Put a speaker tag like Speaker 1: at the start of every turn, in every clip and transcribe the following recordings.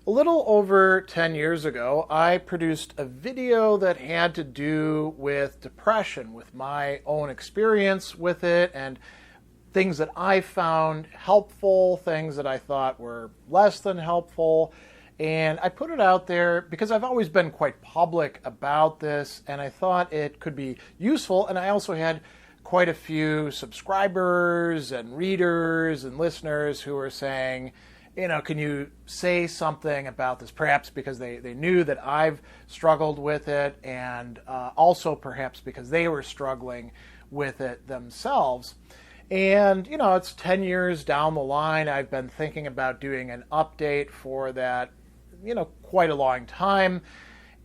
Speaker 1: A little over 10 years ago, I produced a video that had to do with depression, with my own experience with it, and things that I found helpful, things that I thought were less than helpful. And I put it out there because I've always been quite public about this, and I thought it could be useful. And I also had quite a few subscribers and readers and listeners who were saying, can you say something about this? Perhaps because they knew that I've struggled with it, and also perhaps because they were struggling with it themselves. And, it's 10 years down the line. I've been thinking about doing an update for that, quite a long time.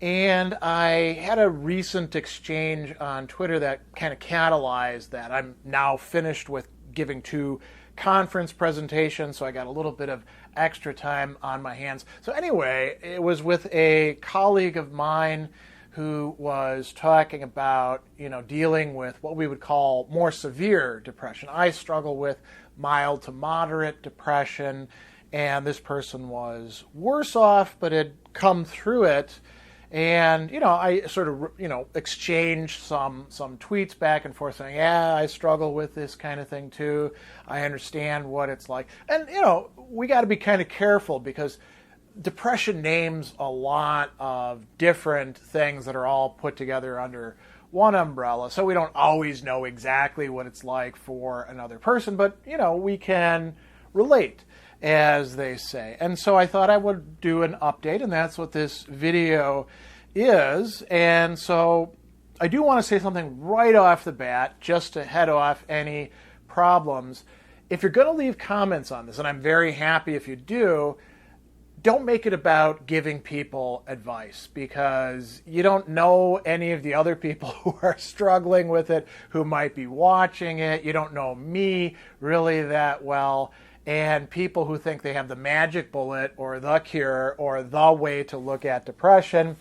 Speaker 1: And I had a recent exchange on Twitter that kind of catalyzed that. I'm now finished with giving 2 conference presentations, so I got a little bit of extra time on my hands. So anyway, it was with a colleague of mine who was talking about, dealing with what we would call more severe depression. I struggle with mild to moderate depression, and this person was worse off, but had come through it. And, I sort of, exchanged some tweets back and forth saying, yeah, I struggle with this kind of thing too. I understand what it's like. And, we got to be kind of careful because depression names a lot of different things that are all put together under one umbrella. So we don't always know exactly what it's like for another person, but, we can relate, as they say. And so I thought I would do an update, and that's what this video is. And so I do want to say something right off the bat, just to head off any problems. If you're going to leave comments on this, and I'm very happy if you do, don't make it about giving people advice, because you don't know any of the other people who are struggling with it, who might be watching it. You don't know me really that well. And people who think they have the magic bullet or the cure or the way to look at depression,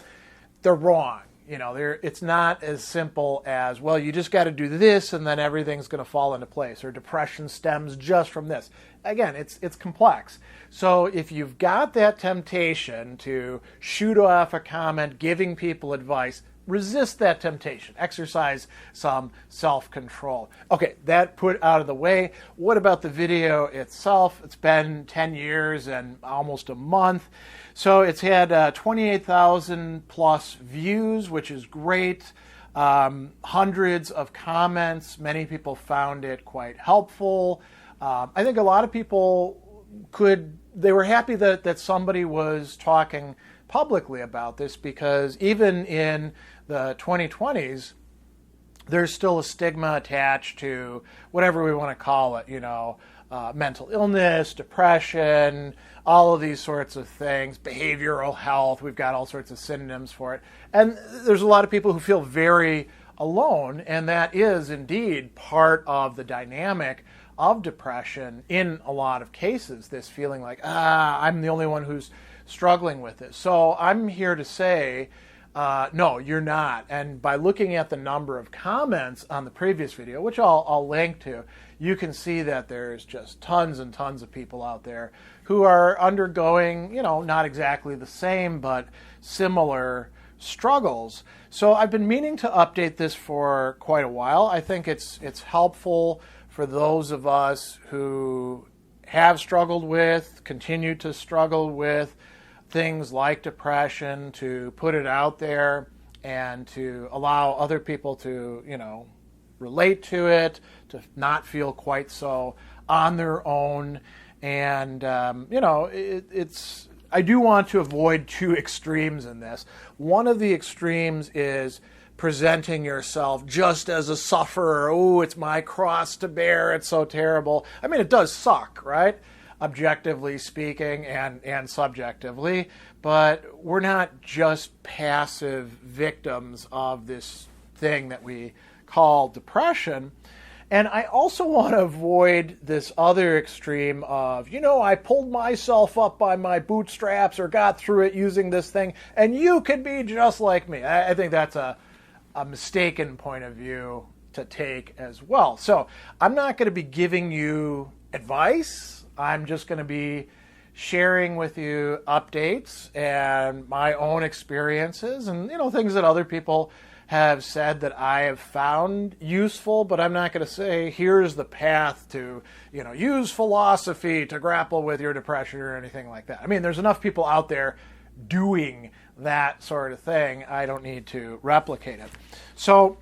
Speaker 1: they're wrong. It's not as simple as, well, you just got to do this and then everything's going to fall into place, or depression stems just from this. Again, it's complex. So if you've got that temptation to shoot off a comment giving people advice, resist that temptation. Exercise some self-control. Okay, that put out of the way. What about the video itself? It's been 10 years and almost a month. So it's had 28,000 plus views, which is great. Hundreds of comments. Many people found it quite helpful. I think a lot of people they were happy that somebody was talking publicly about this, because even in the 2020s, there's still a stigma attached to whatever we want to call it, mental illness, depression, all of these sorts of things, behavioral health. We've got all sorts of synonyms for it. And there's a lot of people who feel very alone, and that is indeed part of the dynamic of depression in a lot of cases, this feeling like, I'm the only one who's struggling with this. So I'm here to say, no, you're not. And by looking at the number of comments on the previous video, which I'll link to, you can see that there's just tons and tons of people out there who are undergoing, not exactly the same, but similar struggles. So I've been meaning to update this for quite a while. I think it's helpful for those of us who have struggled with, continue to struggle with things like depression, to put it out there and to allow other people to, relate to it, to not feel quite so on their own. And, I do want to avoid 2 extremes in this. One of the extremes is presenting yourself just as a sufferer. Oh, it's my cross to bear. It's so terrible. I mean, it does suck, right? Objectively speaking and subjectively, but we're not just passive victims of this thing that we call depression. And I also want to avoid this other extreme of, I pulled myself up by my bootstraps or got through it using this thing, and you could be just like me. I think that's a mistaken point of view to take as well. So I'm not going to be giving you advice. I'm just going to be sharing with you updates and my own experiences and, things that other people have said that I have found useful, but I'm not going to say, here's the path to, use philosophy to grapple with your depression or anything like that. I mean, there's enough people out there doing that sort of thing. I don't need to replicate it. So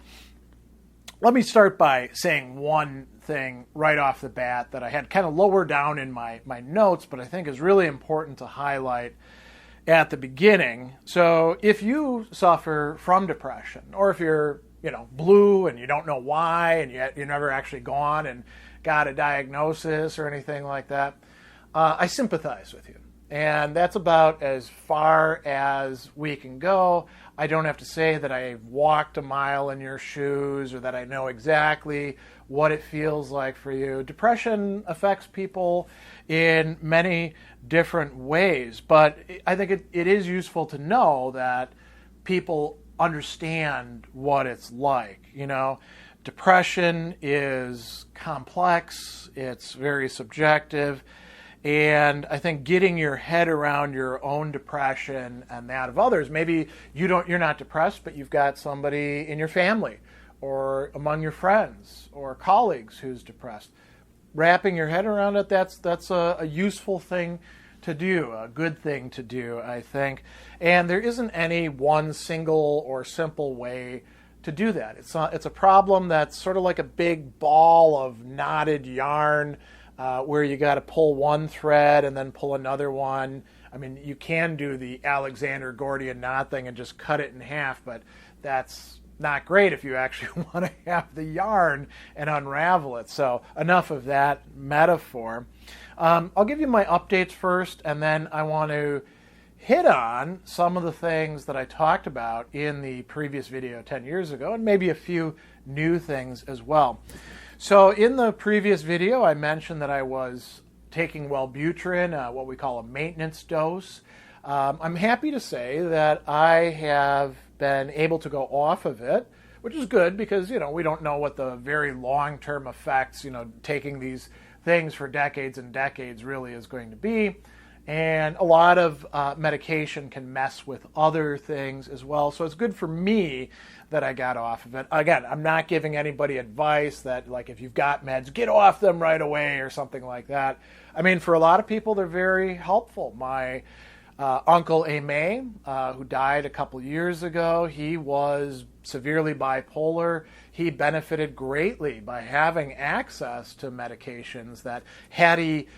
Speaker 1: let me start by saying one thing right off the bat that I had kind of lower down in my notes, but I think is really important to highlight at the beginning. So if you suffer from depression, or if you're, blue and you don't know why, and yet you've never actually gone and got a diagnosis or anything like that, I sympathize with you. And that's about as far as we can go. I don't have to say that I've walked a mile in your shoes or that I know exactly what it feels like for you. Depression affects people in many different ways, but I think it is useful to know that people understand what it's like. Depression is complex, it's very subjective. And I think getting your head around your own depression and that of others, maybe you're not depressed, but you've got somebody in your family or among your friends or colleagues who's depressed. Wrapping your head around it, that's a useful thing to do, a good thing to do, I think. And there isn't any one single or simple way to do that. It's a problem that's sort of like a big ball of knotted yarn, where you got to pull one thread and then pull another one. I mean, you can do the Alexander Gordian knot thing and just cut it in half, but that's not great if you actually want to have the yarn and unravel it. So enough of that metaphor. I'll give you my updates first, and then I want to hit on some of the things that I talked about in the previous video 10 years ago, and maybe a few new things as well. So in the previous video, I mentioned that I was taking Wellbutrin, what we call a maintenance dose. I'm happy to say that I have been able to go off of it, which is good because, we don't know what the very long-term effects, taking these things for decades and decades really is going to be. And a lot of medication can mess with other things as well. So it's good for me that I got off of it. Again, I'm not giving anybody advice that, like, if you've got meds, get off them right away or something like that. I mean, for a lot of people, they're very helpful. My uncle Aimé, who died a couple years ago, he was severely bipolar. He benefited greatly by having access to medications that, had he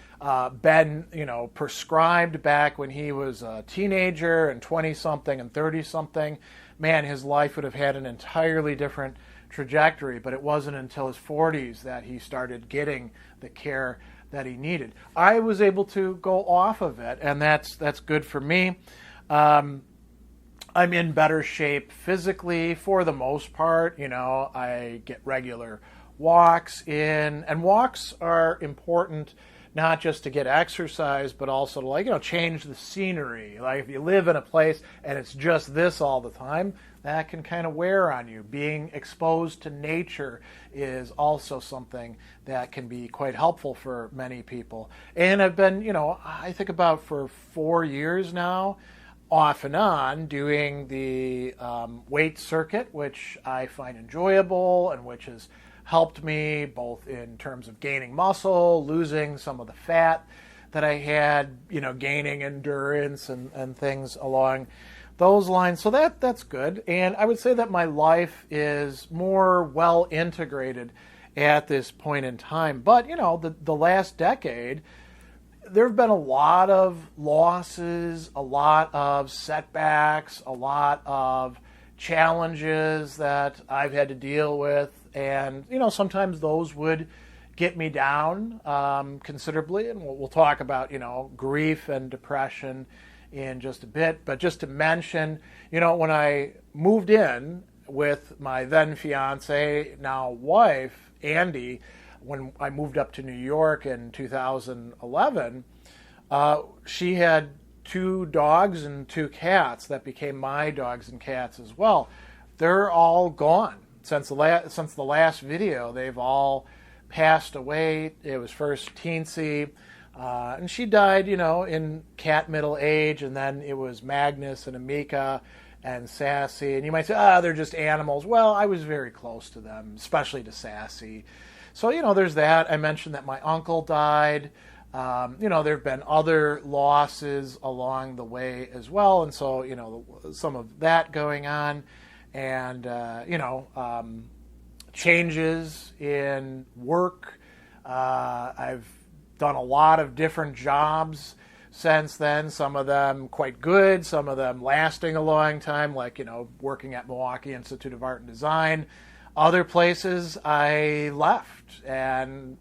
Speaker 1: been, prescribed back when he was a teenager and 20-something and 30-something, man, his life would have had an entirely different trajectory. But it wasn't until his 40s that he started getting the care that he needed. I was able to go off of it, and that's good for me. I'm in better shape physically for the most part. I get regular walks in, and walks are important not just to get exercise, but also to change the scenery. Like if you live in a place and it's just this all the time, that can kind of wear on you. Being exposed to nature is also something that can be quite helpful for many people. And I've been, I think about for 4 years now, off and on, doing the weight circuit, which I find enjoyable and which has helped me both in terms of gaining muscle, losing some of the fat that I had, gaining endurance and things along those lines. So that's good. And I would say that my life is more well integrated at this point in time. But, the last decade, there have been a lot of losses, a lot of setbacks, a lot of challenges that I've had to deal with. And, sometimes those would get me down considerably. And we'll talk about, grief and depression in just a bit. But just to mention, when I moved in with my then fiance, now wife, Andy, when I moved up to New York in 2011, she had 2 dogs and 2 cats that became my dogs and cats as well. They're all gone. Since the last video, they've all passed away. It was first Teensy, And she died, in cat middle age, and then it was Magnus and Amika and Sassy. And you might say, they're just animals. Well, I was very close to them, especially to Sassy. So, there's that. I mentioned that my uncle died. There have been other losses along the way as well. And so, some of that going on. And, changes in work. I've done a lot of different jobs since then, some of them quite good, some of them lasting a long time, like, working at Milwaukee Institute of Art and Design. Other places I left and,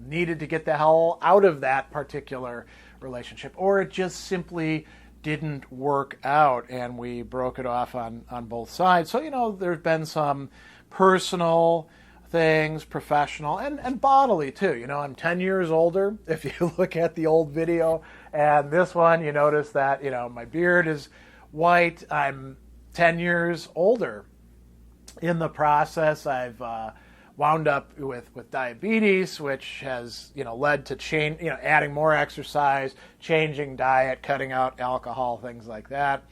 Speaker 1: needed to get the hell out of that particular relationship, or it just simply didn't work out and we broke it off on both sides. So, there's been some personal things, professional, and bodily too. I'm 10 years older. If you look at the old video and this one, you notice that, my beard is white. I'm 10 years older. In the process, I've wound up with diabetes, which has, led to change, adding more exercise, changing diet, cutting out alcohol, things like that.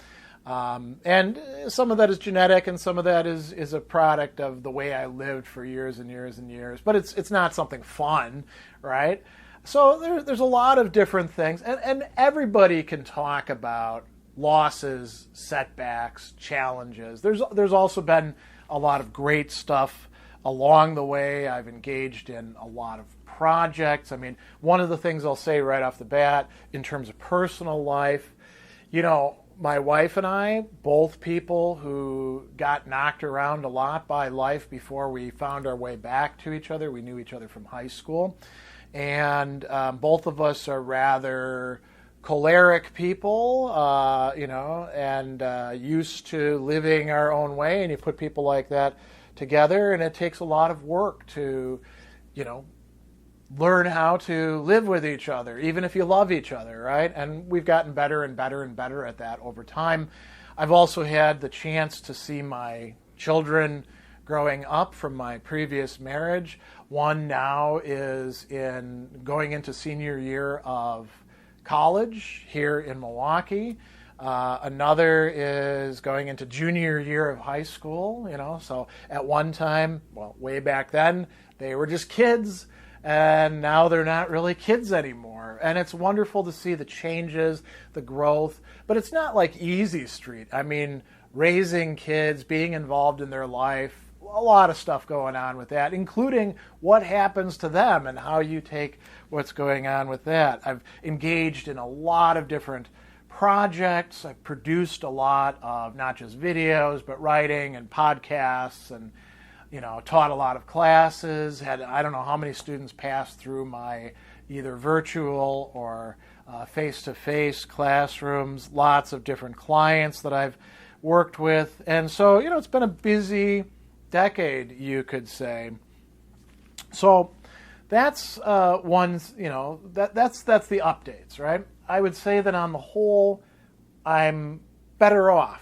Speaker 1: And some of that is genetic, and some of that is a product of the way I lived for years and years and years. But it's not something fun, right? So there's a lot of different things, and everybody can talk about losses, setbacks, challenges. There's also been a lot of great stuff along the way. I've engaged in a lot of projects. I mean, one of the things I'll say right off the bat in terms of personal life, my wife and I, both people who got knocked around a lot by life before we found our way back to each other. We knew each other from high school. And both of us are rather choleric people, and used to living our own way. And you put people like that together, and it takes a lot of work to, learn how to live with each other, even if you love each other, right? And we've gotten better and better and better at that over time. I've also had the chance to see my children growing up from my previous marriage. One now is going into senior year of college here in Milwaukee. Another is going into junior year of high school, So at one time, well, way back then, they were just kids. And now they're not really kids anymore. And it's wonderful to see the changes, the growth. But it's not like easy street. I mean, raising kids, being involved in their life, a lot of stuff going on with that, including what happens to them and how you take what's going on with that. I've engaged in a lot of different projects. I've produced a lot of not just videos, but writing and podcasts, and taught a lot of classes, had I don't know how many students pass through my either virtual or face-to-face classrooms, lots of different clients that I've worked with. And so, it's been a busy decade, you could say. So that's that's the updates, right? I would say that on the whole, I'm better off,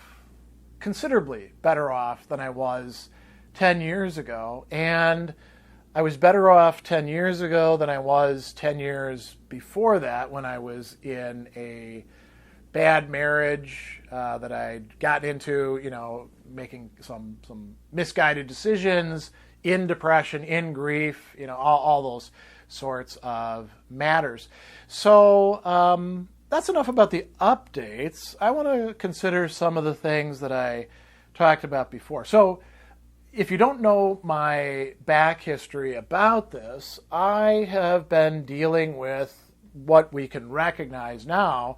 Speaker 1: considerably better off than I was 10 years ago, and I was better off 10 years ago than I was 10 years before that, when I was in a bad marriage that I'd gotten into, making some misguided decisions, in depression, in grief, all those sorts of matters. So that's enough about the updates. I want to consider some of the things that I talked about before. So if you don't know my back history about this, I have been dealing with what we can recognize now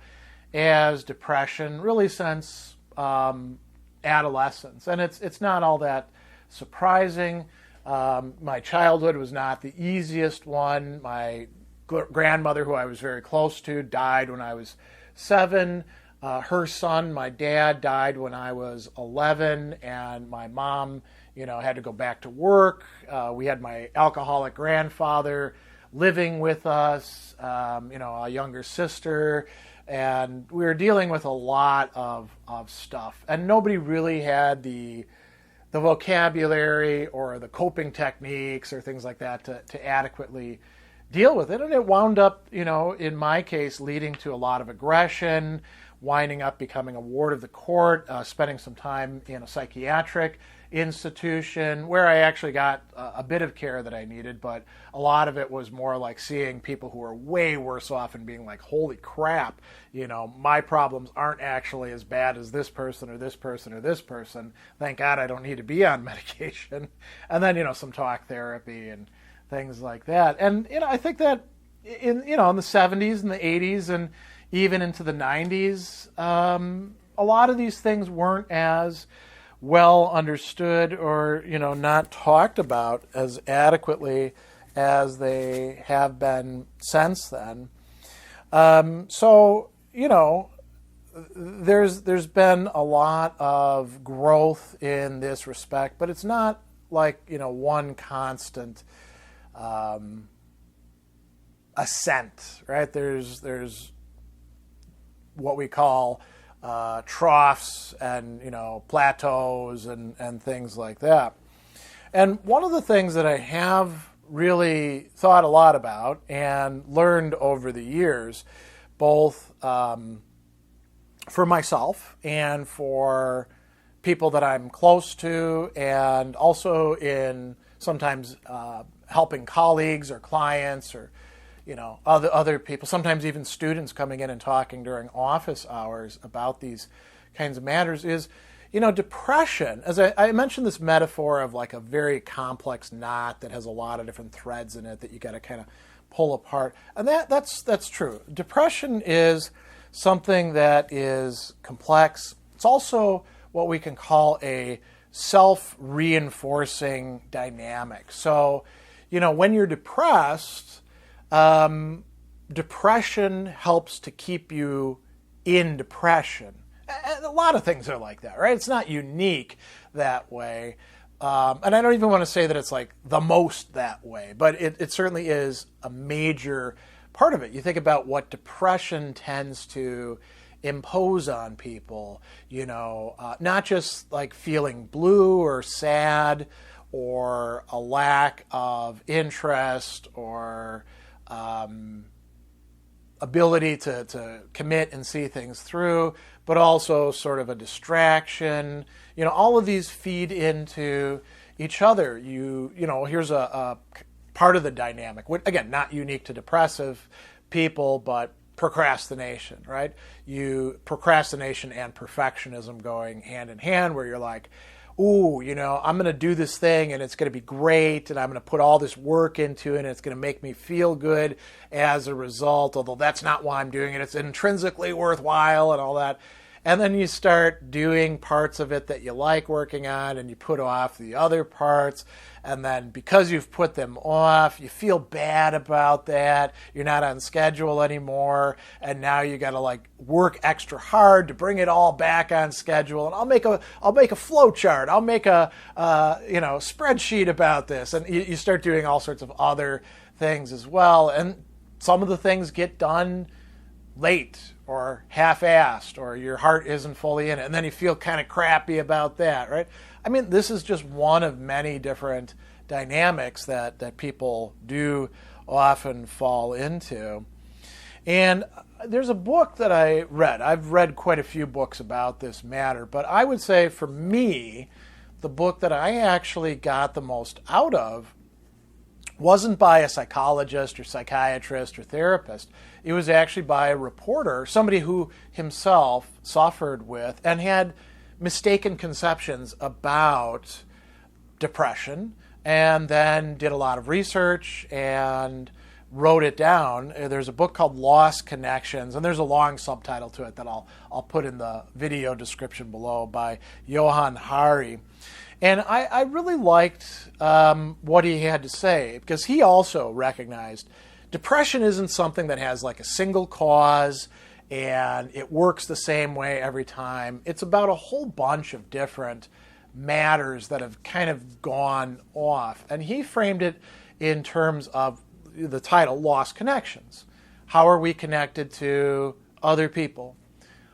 Speaker 1: as depression really since adolescence. And it's not all that surprising. My childhood was not the easiest one. My grandmother, who I was very close to, died when I was 7. Her son, my dad, died when I was 11, and my mom had to go back to work. We had my alcoholic grandfather living with us, a younger sister, and we were dealing with a lot of stuff. And nobody really had the vocabulary or the coping techniques or things like that to adequately deal with it. And it wound up, in my case, leading to a lot of aggression, winding up becoming a ward of the court, spending some time in a psychiatric institution where I actually got a bit of care that I needed, but a lot of it was more like seeing people who are way worse off and being like, holy crap, my problems aren't actually as bad as this person or this person or this person. Thank God I don't need to be on medication. And then, some talk therapy and things like that. And, I think that in the 70s and the 80s and even into the 90s, a lot of these things weren't as well understood or, not talked about as adequately as they have been since then. So, there's been a lot of growth in this respect, but it's not like, one constant ascent, right? There's what we call troughs and plateaus and things like that. And one of the things that I have really thought a lot about and learned over the years, both for myself and for people that I'm close to, and also in sometimes helping colleagues or clients or other people, sometimes even students coming in and talking during office hours about these kinds of matters, is, depression. As I mentioned, this metaphor of like a very complex knot that has a lot of different threads in it that you got to kind of pull apart. And that's true. Depression is something that is complex. It's also what we can call a self-reinforcing dynamic. So, when you're depressed, depression helps to keep you in depression. And a lot of things are like that, right? It's not unique that way. And I don't even want to say that it's like the most that way, but it certainly is a major part of it. You think about what depression tends to impose on people, not just like feeling blue or sad or a lack of interest or ability to commit and see things through, but also sort of a distraction. All of these feed into each other. Here's a part of the dynamic. Again, not unique to depressive people, but procrastination, right? Procrastination and perfectionism going hand in hand, where you're like, ooh, I'm going to do this thing and it's going to be great and I'm going to put all this work into it and it's going to make me feel good as a result, although that's not why I'm doing it. It's intrinsically worthwhile and all that. And then you start doing parts of it that you like working on and you put off the other parts. And then because you've put them off, you feel bad about that. You're not on schedule anymore. And now you got to like work extra hard to bring it all back on schedule. And I'll make a flow chart. I'll make a spreadsheet about this. And you start doing all sorts of other things as well. And some of the things get done late or half-assed, or your heart isn't fully in it, and then you feel kind of crappy about that, right? I mean, this is just one of many different dynamics that people do often fall into. And there's a book that I read. I've read quite a few books about this matter, but I would say for me, the book that I actually got the most out of wasn't by a psychologist or psychiatrist or therapist. It was actually by a reporter, somebody who himself suffered with and had mistaken conceptions about depression, and then did a lot of research and wrote it down. There's a book called Lost Connections, and there's a long subtitle to it that I'll put in the video description below, by Johann Hari. And I really liked what he had to say, because he also recognized depression isn't something that has like a single cause and it works the same way every time. It's about a whole bunch of different matters that have kind of gone off. And he framed it in terms of the title, Lost Connections. How are we connected to other people?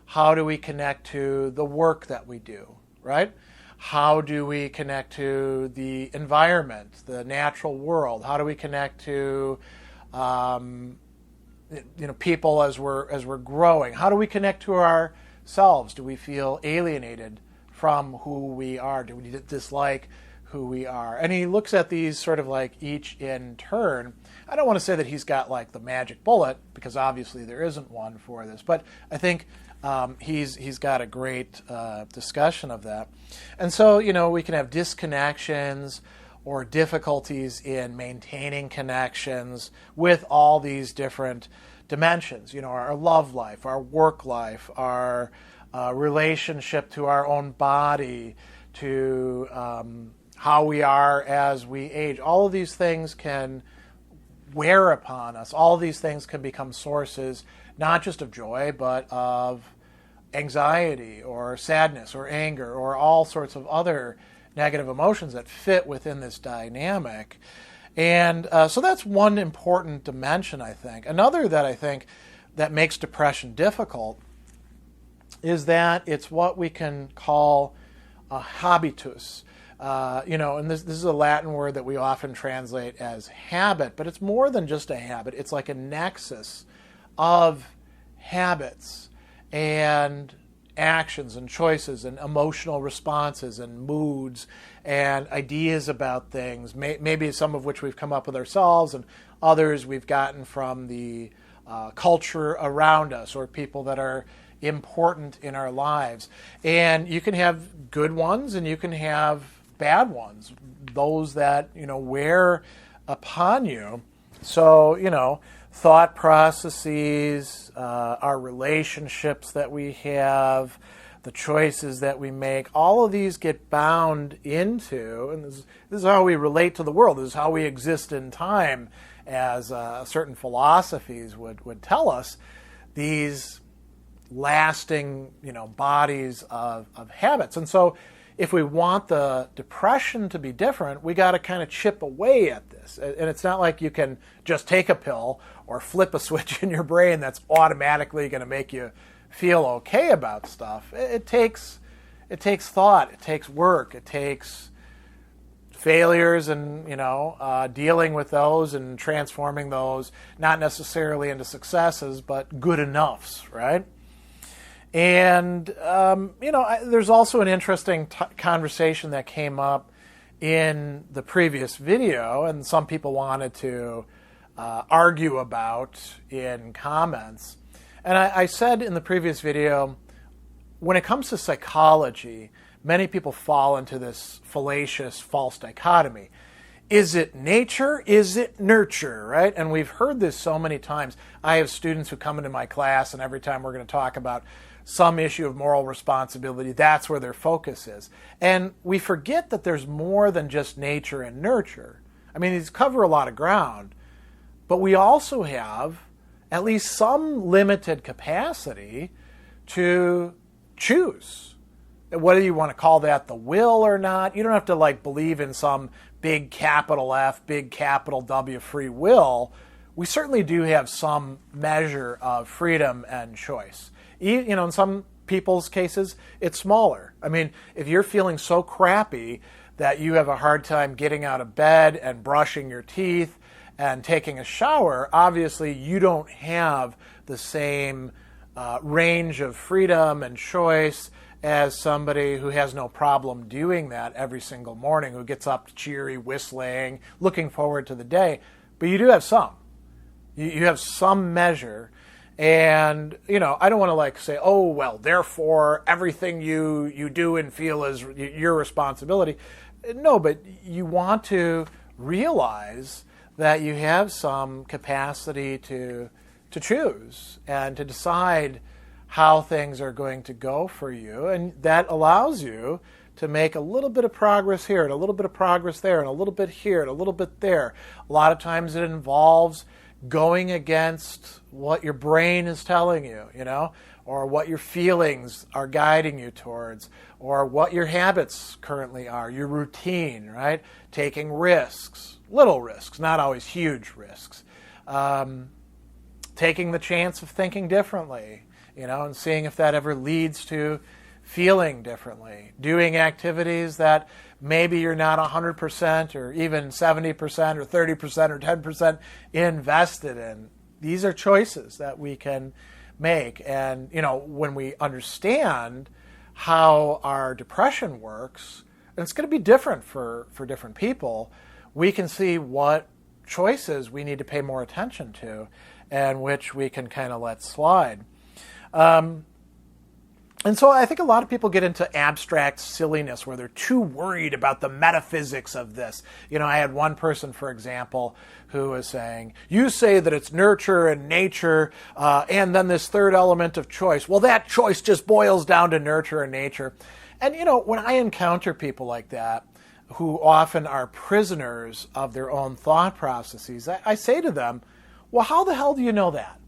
Speaker 1: How do we connect to the work that we do, right? How do we connect to the environment, the natural world? How do we connect to people as we're growing? How do we connect to ourselves? Do we feel alienated from who we are? Do we dislike who we are? And he looks at these sort of like each in turn. I don't want to say that he's got like the magic bullet, because obviously there isn't one for this, but I think he's got a great discussion of that. And so, we can have disconnections or difficulties in maintaining connections with all these different dimensions. Our love life, our work life, our relationship to our own body, to how we are as we age. All of these things can wear upon us. All of these things can become sources not just of joy, but of anxiety or sadness or anger or all sorts of other negative emotions that fit within this dynamic. And so that's one important dimension, I think. Another that I think that makes depression difficult is that it's what we can call a habitus. And this is a Latin word that we often translate as habit, but it's more than just a habit. It's like a nexus of habits and actions and choices and emotional responses and moods and ideas about things, maybe some of which we've come up with ourselves and others we've gotten from the culture around us or people that are important in our lives. And you can have good ones and you can have bad ones, those that wear upon you. So thought processes, our relationships that we have, the choices that we make, all of these get bound into, and this is how we relate to the world. This is how we exist in time, as certain philosophies would tell us. These lasting bodies of habits. And so if we want the depression to be different, we got to kind of chip away at this. And it's not like you can just take a pill or flip a switch in your brain that's automatically going to make you feel okay about stuff. It takes thought, it takes work, it takes failures and dealing with those and transforming those, not necessarily into successes, but good enoughs, right? And, there's also an interesting conversation that came up in the previous video, and some people wanted to argue about in comments. And I said in the previous video, when it comes to psychology, many people fall into this fallacious false dichotomy. Is it nature? Is it nurture, right? And we've heard this so many times. I have students who come into my class, and every time we're going to talk about some issue of moral responsibility, that's where their focus is. And we forget that there's more than just nature and nurture. I mean, these cover a lot of ground, but we also have at least some limited capacity to choose. Whether you want to call that the will or not, you don't have to believe in some big capital F, big capital W free will. We certainly do have some measure of freedom and choice. In some people's cases, it's smaller. I mean, if you're feeling so crappy that you have a hard time getting out of bed and brushing your teeth and taking a shower, obviously you don't have the same range of freedom and choice as somebody who has no problem doing that every single morning, who gets up cheery, whistling, looking forward to the day. But you do have some. You have some measure. And, I don't want to say, oh, well, therefore everything you do and feel is your responsibility. No, but you want to realize that you have some capacity to choose and to decide how things are going to go for you. And that allows you to make a little bit of progress here and a little bit of progress there and a little bit here and a little bit there. A lot of times it involves going against what your brain is telling you, or what your feelings are guiding you towards, or what your habits currently are, your routine, right? Taking risks, little risks, not always huge risks. Taking the chance of thinking differently, and seeing if that ever leads to feeling differently, doing activities that maybe you're not 100% or even 70% or 30% or 10% invested in. These are choices that we can make. And, when we understand how our depression works, and it's going to be different for different people, we can see what choices we need to pay more attention to and which we can kind of let slide. And so I think a lot of people get into abstract silliness where they're too worried about the metaphysics of this. I had one person, for example, who was saying, you say that it's nurture and nature, and then this third element of choice. Well, that choice just boils down to nurture and nature. And, when I encounter people like that, who often are prisoners of their own thought processes, I say to them, well, how the hell do you know that?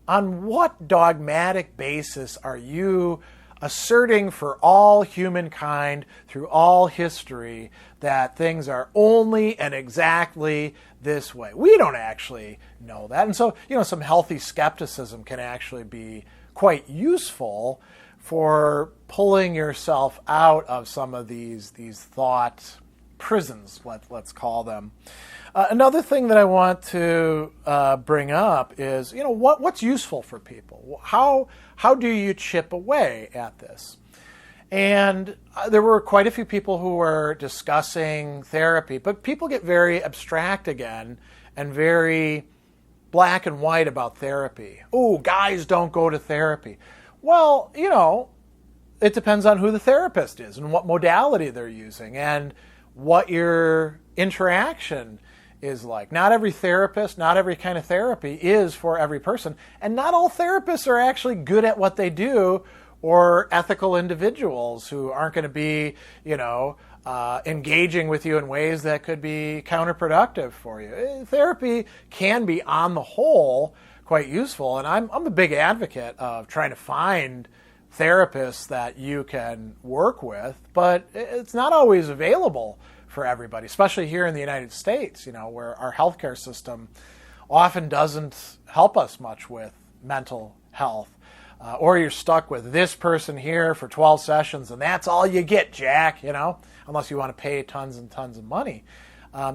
Speaker 1: On what dogmatic basis are you asserting for all humankind through all history that things are only and exactly this way? We don't actually know that. And so, some healthy skepticism can actually be quite useful for pulling yourself out of some of these thought prisons, let's call them. Another thing that I want to bring up is, what's useful for people? How do you chip away at this? And there were quite a few people who were discussing therapy, but people get very abstract again and very black and white about therapy. Oh, guys don't go to therapy. Well, it depends on who the therapist is and what modality they're using and what your interaction is like. Not every therapist, not every kind of therapy is for every person. And not all therapists are actually good at what they do or ethical individuals who aren't going to be, engaging with you in ways that could be counterproductive for you. Therapy can be, on the whole, quite useful. And I'm a big advocate of trying to find therapists that you can work with, but it's not always available for everybody, especially here in the United States, where our healthcare system often doesn't help us much with mental health. Or you're stuck with this person here for 12 sessions and that's all you get, Jack, unless you want to pay tons and tons of money.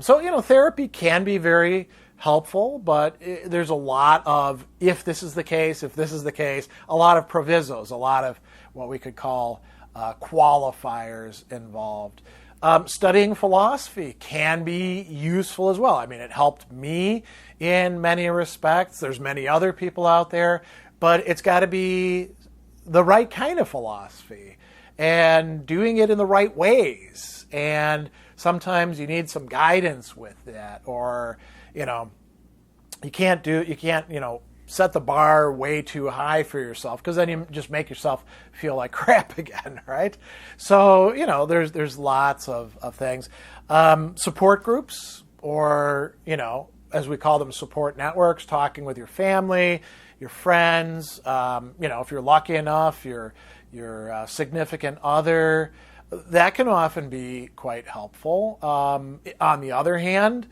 Speaker 1: So, therapy can be very helpful, but there's a lot of if this is the case, a lot of provisos, a lot of what we could call qualifiers involved. Studying philosophy can be useful as well. I mean, it helped me in many respects. There's many other people out there, but it's got to be the right kind of philosophy and doing it in the right ways. And sometimes you need some guidance with that, or, you can't set the bar way too high for yourself, because then you just make yourself feel like crap again, right? So, there's lots of things. Support groups, or, as we call them, support networks, talking with your family, your friends, if you're lucky enough, your significant other, that can often be quite helpful. On the other hand,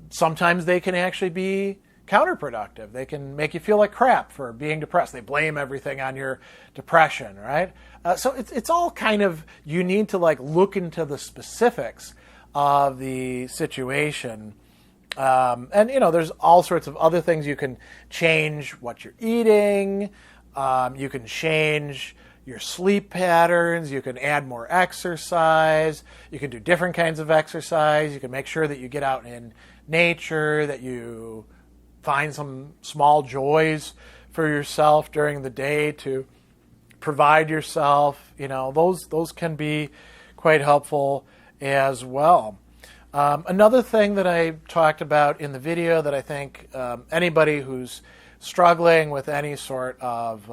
Speaker 1: sometimes they can actually be counterproductive. They can make you feel like crap for being depressed. They blame everything on your depression, right? So it's all kind of, you need to look into the specifics of the situation. And there's all sorts of other things. You can change what you're eating. You can change your sleep patterns. You can add more exercise. You can do different kinds of exercise. You can make sure that you get out in nature, that you find some small joys for yourself during the day to provide yourself. Those can be quite helpful as well. Another thing that I talked about in the video that I think anybody who's struggling with any sort of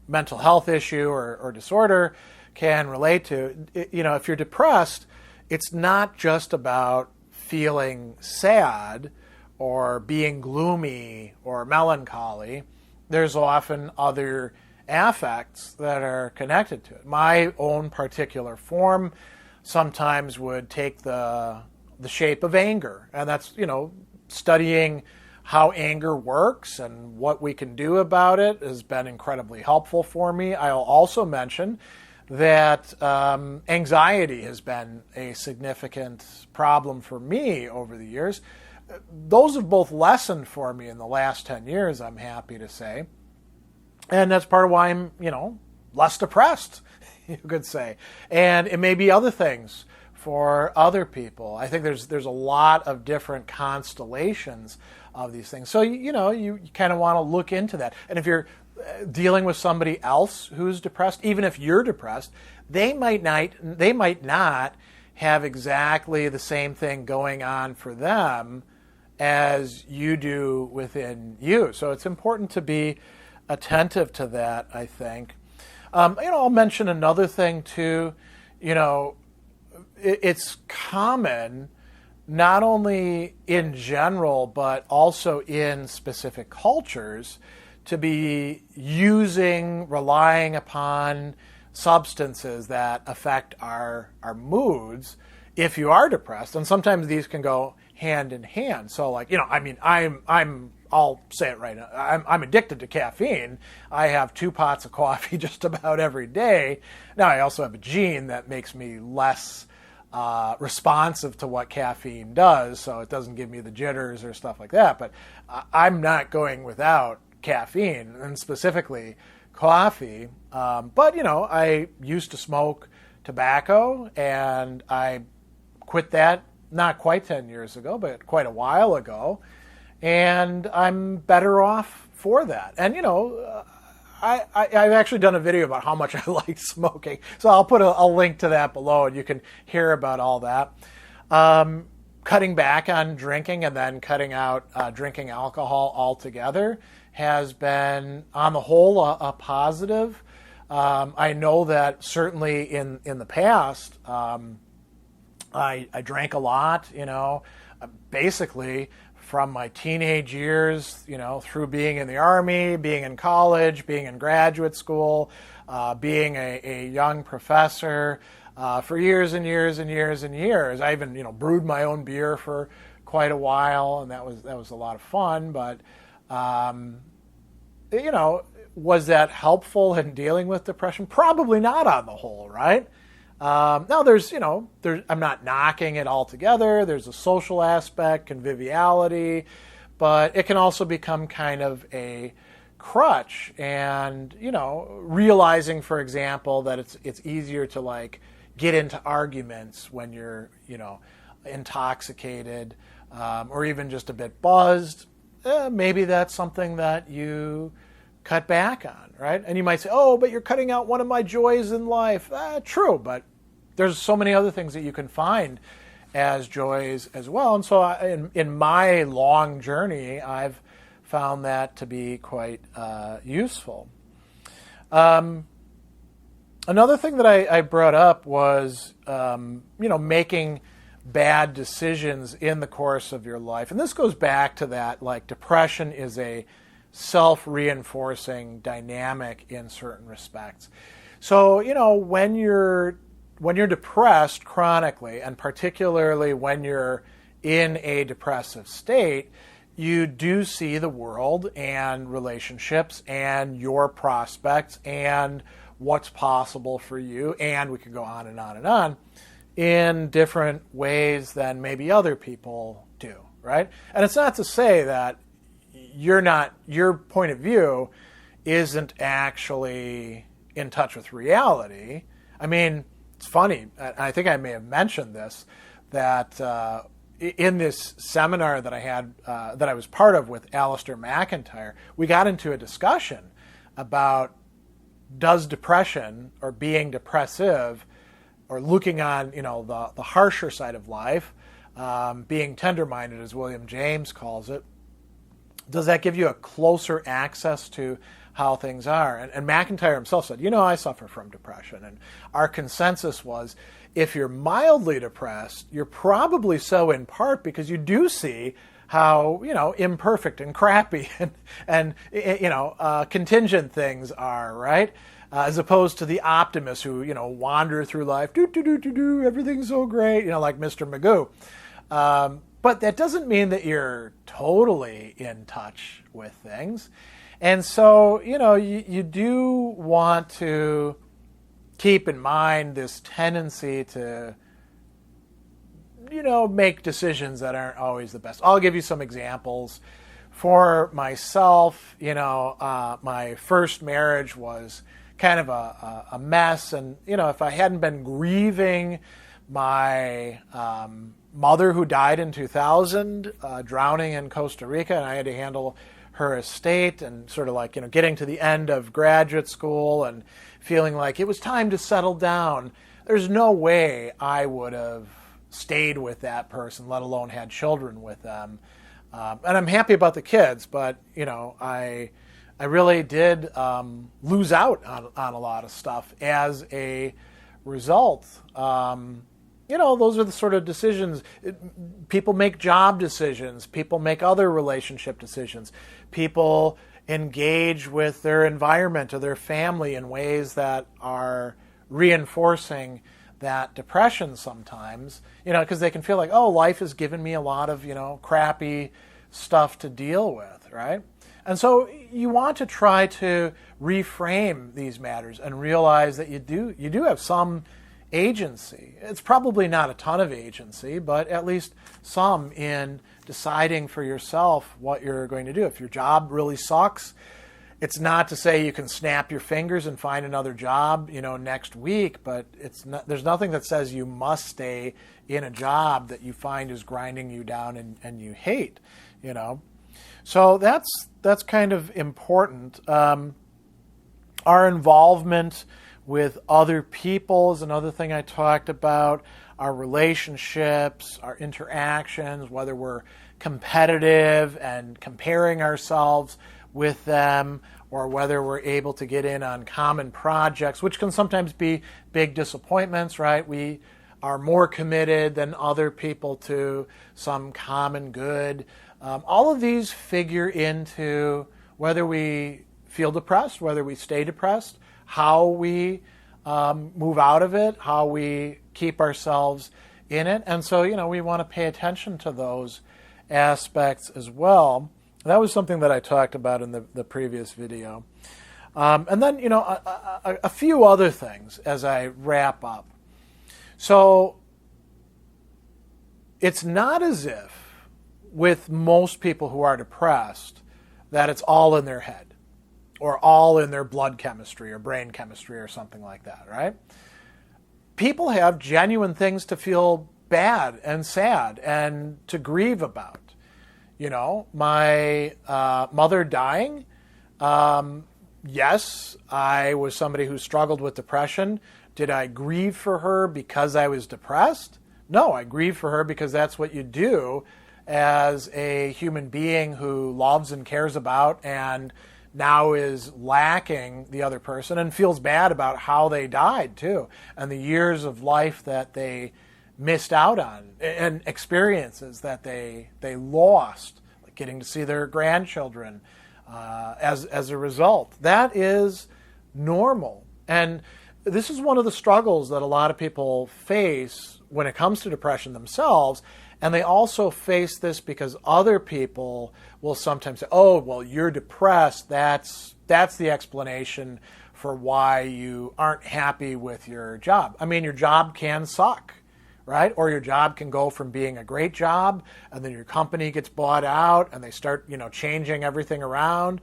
Speaker 1: mental health issue or disorder can relate to, if you're depressed, it's not just about feeling sad or being gloomy or melancholy. There's often other affects that are connected to it. My own particular form sometimes would take the shape of anger, and that's studying how anger works and what we can do about it has been incredibly helpful for me. I'll also mention that anxiety has been a significant problem for me over the years. Those have both lessened for me in the last 10 years, I'm happy to say. And that's part of why I'm, less depressed, you could say. And it may be other things for other people. I think there's a lot of different constellations of these things. So, you kind of want to look into that. And if you're dealing with somebody else who's depressed, even if you're depressed, they might not have exactly the same thing going on for them as you do within you. So it's important to be attentive to that, I think. I'll mention another thing too. It's common, not only in general, but also in specific cultures, to be relying upon substances that affect our moods if you are depressed. And sometimes these can go hand in hand. So I'll say it right now. I'm addicted to caffeine. I have 2 pots of coffee just about every day. Now, I also have a gene that makes me less responsive to what caffeine does, so it doesn't give me the jitters or stuff like that. But I'm not going without caffeine, and specifically coffee. But I used to smoke tobacco, and I quit that not quite 10 years ago, but quite a while ago. And I'm better off for that. And, I've actually done a video about how much I like smoking. So I'll put a link to that below, and you can hear about all that. Cutting back on drinking and then cutting out drinking alcohol altogether has been, on the whole, a positive. I know that certainly in the past, I drank a lot, basically from my teenage years, through being in the Army, being in college, being in graduate school, being a young professor, for years and years and years and years. I even, brewed my own beer for quite a while, and that was a lot of fun. But, was that helpful in dealing with depression? Probably not on the whole, right? Now I'm not knocking it altogether. There's a social aspect, conviviality, but it can also become kind of a crutch. And, realizing, for example, that it's easier to get into arguments when you're, intoxicated, or even just a bit buzzed. Maybe that's something that you cut back on, right? And you might say, oh, but you're cutting out one of my joys in life. True, but there's so many other things that you can find as joys as well. And so in my long journey, I've found that to be quite useful. Another thing that I brought up was, making bad decisions in the course of your life. And this goes back to that, depression is a self-reinforcing dynamic in certain respects. So, when you're depressed chronically, and particularly when you're in a depressive state, you do see the world and relationships and your prospects and what's possible for you, and we could go on and on and on, in different ways than maybe other people do, right? And it's not to say that your point of view isn't actually in touch with reality. I mean, it's funny, I think I may have mentioned this, that in this seminar that I had, that I was part of with Alistair McIntyre, we got into a discussion about, does depression or being depressive or looking on, the harsher side of life, being tender-minded, as William James calls it, does that give you a closer access to how things are? And McIntyre himself said, I suffer from depression. And our consensus was, if you're mildly depressed, you're probably so in part because you do see how, imperfect and crappy and contingent things are, right? As opposed to the optimists who, wander through life, everything's so great, like Mr. Magoo. But that doesn't mean that you're totally in touch with things. And so, you do want to keep in mind this tendency to, make decisions that aren't always the best. I'll give you some examples. For myself, my first marriage was kind of a mess. And, if I hadn't been grieving my mother who died in 2000, drowning in Costa Rica, and I had to handle her estate and sort of like, getting to the end of graduate school and feeling like it was time to settle down. There's no way I would have stayed with that person, let alone had children with them. And I'm happy about the kids, but, I really did lose out on a lot of stuff as a result. Those are the sort of decisions. People make job decisions. People make other relationship decisions. People engage with their environment or their family in ways that are reinforcing that depression sometimes, because they can feel like, oh, life has given me a lot of, crappy stuff to deal with, right? And so you want to try to reframe these matters and realize that you do have some agency. It's probably not a ton of agency, but at least some in deciding for yourself what you're going to do. If your job really sucks, it's not to say you can snap your fingers and find another job, next week, but there's nothing that says you must stay in a job that you find is grinding you down and you hate, So that's kind of important. Our involvement with other people is another thing I talked about. Our relationships, our interactions, whether we're competitive and comparing ourselves with them, or whether we're able to get in on common projects, which can sometimes be big disappointments, right? We are more committed than other people to some common good. All of these figure into whether we feel depressed, whether we stay depressed, how we move out of it, how we keep ourselves in it. And so, we want to pay attention to those aspects as well. That was something that I talked about in the previous video. And then, a few other things as I wrap up. So it's not as if with most people who are depressed that it's all in their head or all in their blood chemistry or brain chemistry or something like that, right? People have genuine things to feel bad and sad and to grieve about. My mother dying, yes, I was somebody who struggled with depression. Did I grieve for her because I was depressed? No, I grieved for her because that's what you do as a human being who loves and cares about and now is lacking the other person and feels bad about how they died too, and the years of life that they missed out on and experiences that they lost, like getting to see their grandchildren as a result. That is normal. And this is one of the struggles that a lot of people face when it comes to depression themselves. And they also face this because other people will sometimes say, oh, well, you're depressed. That's the explanation for why you aren't happy with your job. I mean, your job can suck, right? Or your job can go from being a great job and then your company gets bought out and they start, changing everything around.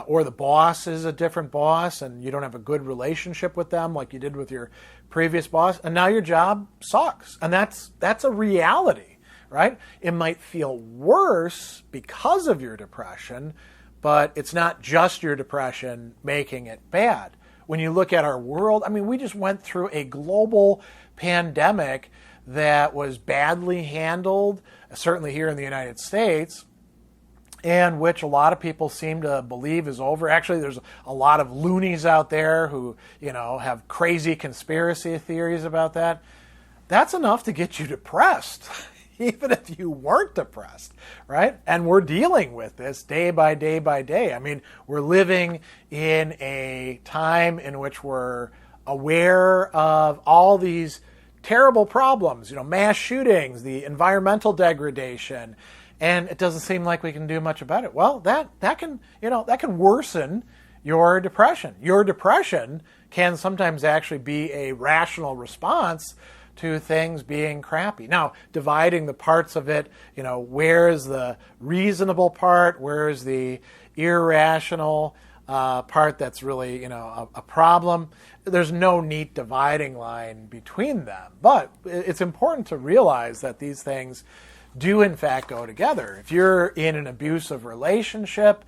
Speaker 1: Or the boss is a different boss and you don't have a good relationship with them like you did with your previous boss. And now your job sucks. And that's a reality. Right? It might feel worse because of your depression, but it's not just your depression making it bad. When you look at our world, I mean, we just went through a global pandemic that was badly handled, certainly here in the United States, and which a lot of people seem to believe is over. Actually, there's a lot of loonies out there who, have crazy conspiracy theories about that. That's enough to get you depressed. Even if you weren't depressed, right? And we're dealing with this day by day by day. I mean, we're living in a time in which we're aware of all these terrible problems, mass shootings, the environmental degradation, and it doesn't seem like we can do much about it. Well, that can worsen your depression. Your depression can sometimes actually be a rational response to things being crappy. Now, dividing the parts of it, where is the reasonable part, where is the irrational part that's really, a problem. There's no neat dividing line between them. But it's important to realize that these things do, in fact, go together. If you're in an abusive relationship,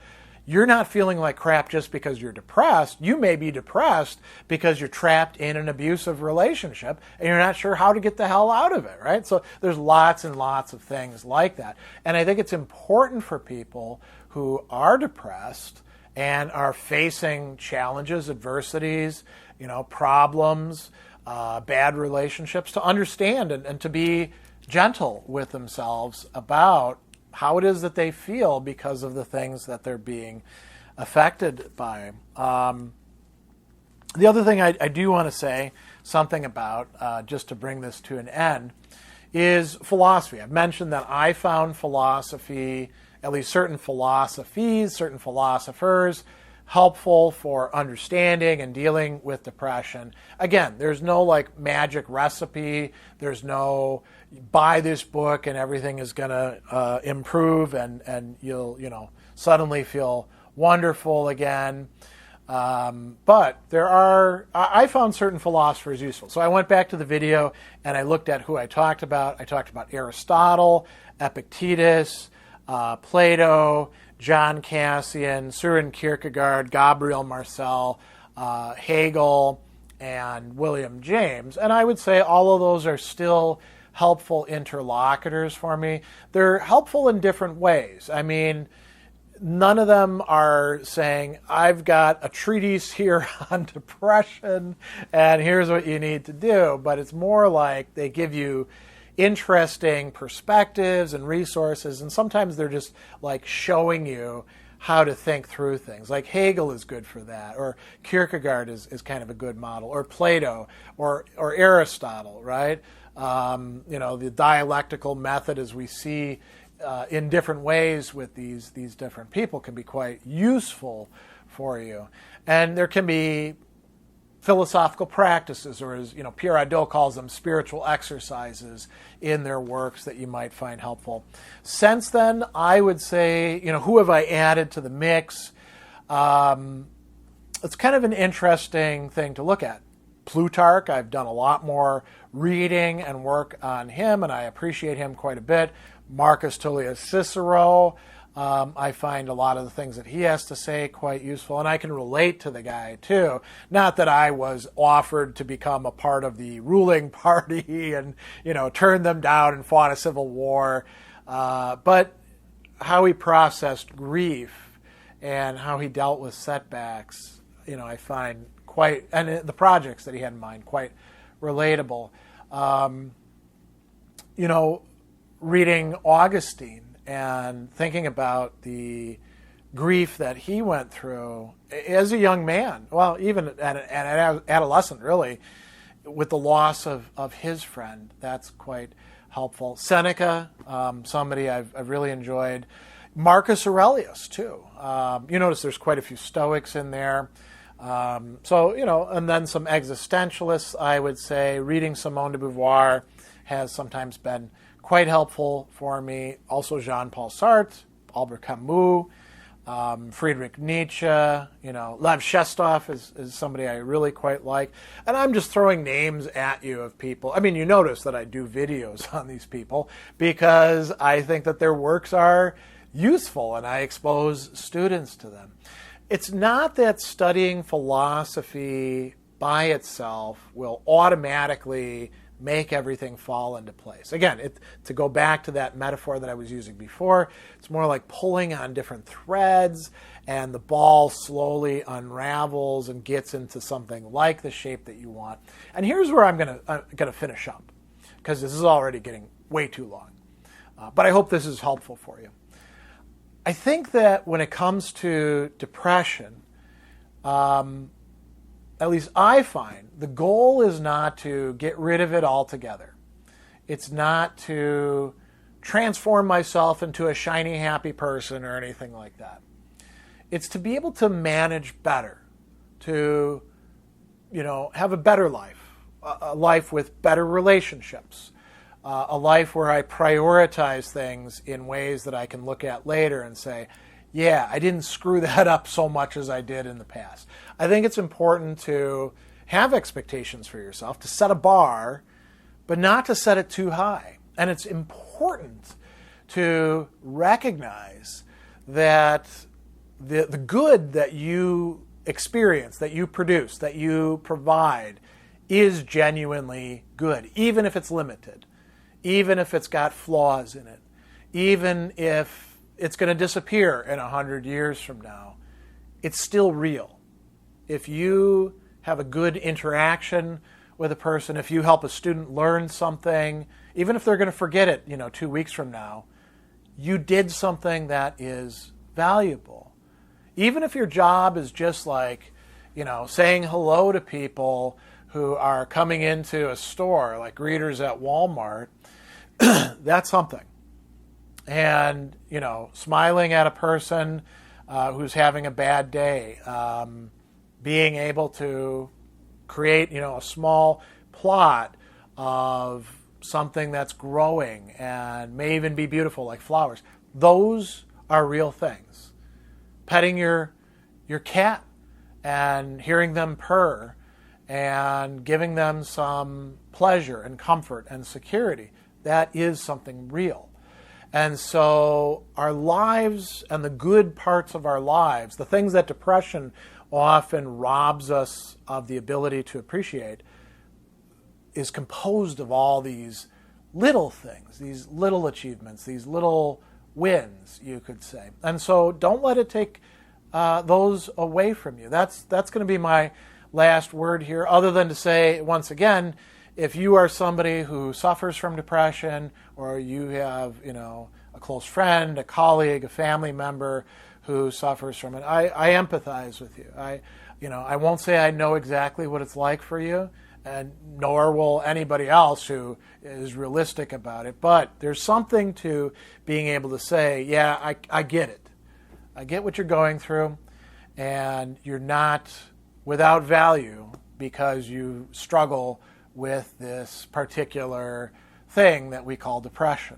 Speaker 1: you're not feeling like crap just because you're depressed. You may be depressed because you're trapped in an abusive relationship and you're not sure how to get the hell out of it, right? So there's lots and lots of things like that. And I think it's important for people who are depressed and are facing challenges, adversities, problems, bad relationships, to understand and to be gentle with themselves about how it is that they feel because of the things that they're being affected by. The other thing I do want to say something about, just to bring this to an end, is philosophy. I've mentioned that I found philosophy, at least certain philosophies, certain philosophers, helpful for understanding and dealing with depression. Again, there's no magic recipe. There's no buy this book and everything is going to improve and you'll suddenly feel wonderful again. But I found certain philosophers useful. So I went back to the video and I looked at who I talked about. I talked about Aristotle, Epictetus, Plato, John Cassian, Søren Kierkegaard, Gabriel Marcel, Hegel, and William James. And I would say all of those are still helpful interlocutors for me. They're helpful in different ways. I mean, none of them are saying, I've got a treatise here on depression and here's what you need to do. But it's more like they give you interesting perspectives and resources, and sometimes they're just showing you how to think through things. Like Hegel is good for that, or Kierkegaard is kind of a good model, or Plato, or Aristotle, right? The dialectical method, as we see in different ways with these different people, can be quite useful for you. And there can be philosophical practices, or as Pierre Hadot calls them, spiritual exercises in their works that you might find helpful. Since then, I would say, who have I added to the mix? It's kind of an interesting thing to look at. Plutarch, I've done a lot more reading and work on him, and I appreciate him quite a bit. Marcus Tullius Cicero, I find a lot of the things that he has to say quite useful, and I can relate to the guy too. Not that I was offered to become a part of the ruling party and turned them down and fought a civil war, but how he processed grief and how he dealt with setbacks, I find quite, and the projects that he had in mind, quite relatable. Reading Augustine and thinking about the grief that he went through as a young man, well, even at an adolescent, really, with the loss of his friend, that's quite helpful. Seneca, somebody I've really enjoyed. Marcus Aurelius, too. You notice there's quite a few Stoics in there. And then some existentialists, I would say. Reading Simone de Beauvoir has sometimes been quite helpful for me. Also Jean-Paul Sartre, Albert Camus, Friedrich Nietzsche, Lev Shestov is somebody I really quite like. And I'm just throwing names at you of people. I mean, you notice that I do videos on these people because I think that their works are useful and I expose students to them. It's not that studying philosophy by itself will automatically make everything fall into place. Again, to go back to that metaphor that I was using before, it's more like pulling on different threads and the ball slowly unravels and gets into something like the shape that you want. And here's where I'm gonna finish up, because this is already getting way too long. But I hope this is helpful for you. I think that when it comes to depression, at least I find, the goal is not to get rid of it altogether. It's not to transform myself into a shiny, happy person or anything like that. It's to be able to manage better, to, have a better life, a life with better relationships, a life where I prioritize things in ways that I can look at later and say, yeah, I didn't screw that up so much as I did in the past. I think it's important to have expectations for yourself, to set a bar, but not to set it too high. And it's important to recognize that the good that you experience, that you produce, that you provide is genuinely good, even if it's limited, even if it's got flaws in it, even if it's going to disappear in 100 years from now. It's still real. If you have a good interaction with a person, if you help a student learn something, even if they're going to forget it, 2 weeks from now, you did something that is valuable. Even if your job is just like, saying hello to people who are coming into a store, like greeters at Walmart, that's something. And, smiling at a person who's having a bad day, being able to create, a small plot of something that's growing and may even be beautiful, like flowers. Those are real things. Petting your cat and hearing them purr and giving them some pleasure and comfort and security, that is something real. And so our lives and the good parts of our lives, the things that depression often robs us of the ability to appreciate, is composed of all these little things, these little achievements, these little wins, you could say. And so don't let it take those away from you. That's going to be my last word here, other than to say, once again, if you are somebody who suffers from depression, or you have, a close friend, a colleague, a family member who suffers from it, I empathize with you. I won't say I know exactly what it's like for you, and nor will anybody else who is realistic about it. But there's something to being able to say, yeah, I get it. I get what you're going through, and you're not without value because you struggle with this particular thing that we call depression.